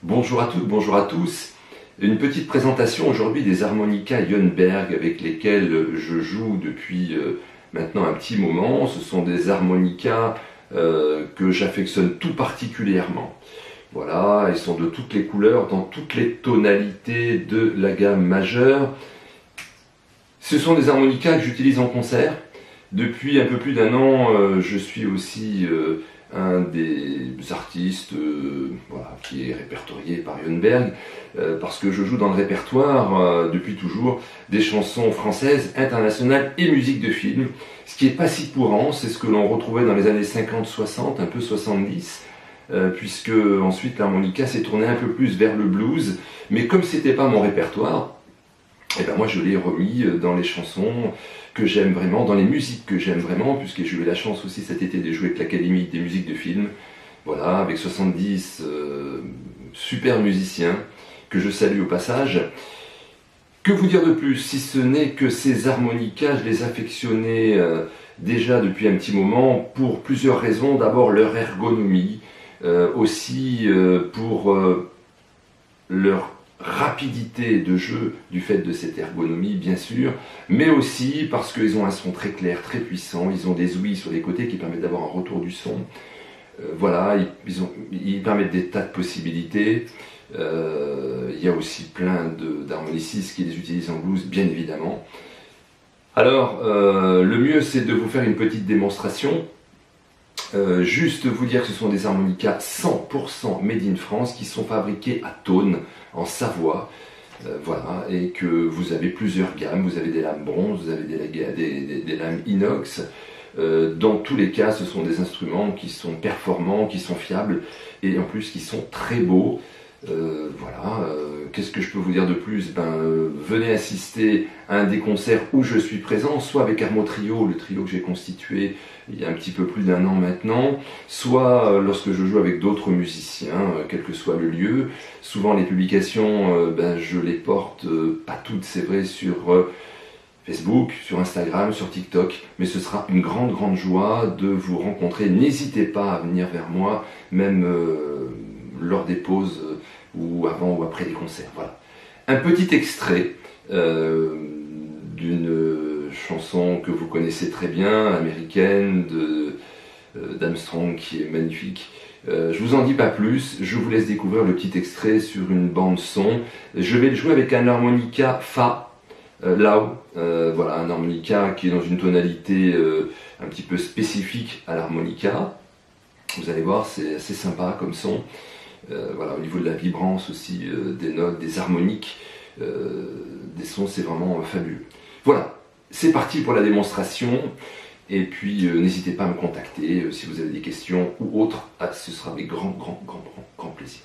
Bonjour à toutes, bonjour à tous. Une petite présentation aujourd'hui des harmonicas Jönnberg avec lesquels je joue depuis maintenant un petit moment. Ce sont des harmonicas que j'affectionne tout particulièrement. Voilà, ils sont de toutes les couleurs, dans toutes les tonalités de la gamme majeure. Ce sont des harmonicas que j'utilise en concert. Depuis un peu plus d'un an, je suis aussi un des artistes voilà, qui est répertorié par Jönnberg, parce que je joue dans le répertoire depuis toujours des chansons françaises, internationales et musique de film. Ce qui n'est pas si courant, c'est ce que l'on retrouvait dans les années 50-60, un peu 70, puisque ensuite l'harmonica s'est tourné un peu plus vers le blues, mais comme c'était pas mon répertoire, et ben moi je l'ai remis dans les chansons que j'aime vraiment, dans les musiques que j'aime vraiment, puisque j'ai eu la chance aussi cet été de jouer avec l'Académie des musiques de film, voilà, avec 70 super musiciens que je salue au passage. Que vous dire de plus, si ce n'est que ces harmonicas, je les affectionnais déjà depuis un petit moment pour plusieurs raisons. D'abord leur ergonomie, aussi pour leur rapidité de jeu du fait de cette ergonomie bien sûr, mais aussi parce qu'ils ont un son très clair, très puissant, ils ont des ouïes sur les côtés qui permettent d'avoir un retour du son. Voilà, ils permettent des tas de possibilités. Il y a aussi plein d'harmonicistes qui les utilisent en blues, bien évidemment. Alors, le mieux c'est de vous faire une petite démonstration. Juste vous dire que ce sont des harmonicas 100% made in France qui sont fabriqués à Thônes, en Savoie, voilà, et que vous avez plusieurs gammes, vous avez des lames bronze, vous avez des lames inox. Dans tous les cas, ce sont des instruments qui sont performants, qui sont fiables et en plus qui sont très beaux. Voilà, qu'est-ce que je peux vous dire de plus? Venez assister à un des concerts où je suis présent, soit avec Armo Trio, le trio que j'ai constitué il y a un petit peu plus d'un an maintenant, soit lorsque je joue avec d'autres musiciens, quel que soit le lieu. Souvent les publications, je les porte, pas toutes c'est vrai, sur Facebook, sur Instagram, sur TikTok, mais ce sera une grande joie de vous rencontrer. N'hésitez pas à venir vers moi, même lors des pauses ou avant ou après les concerts. Voilà. Un petit extrait d'une chanson que vous connaissez très bien, américaine, d'Armstrong, qui est magnifique. Je vous en dis pas plus, je vous laisse découvrir le petit extrait sur une bande son. Je vais le jouer avec un harmonica Fa, Lao, voilà, un harmonica qui est dans une tonalité un petit peu spécifique à l'harmonica. Vous allez voir, c'est assez sympa comme son. Voilà, au niveau de la vibrance aussi, des notes, des harmoniques, des sons, c'est vraiment fabuleux. Voilà, c'est parti pour la démonstration. Et puis, n'hésitez pas à me contacter si vous avez des questions ou autres. Ce sera avec grand plaisir.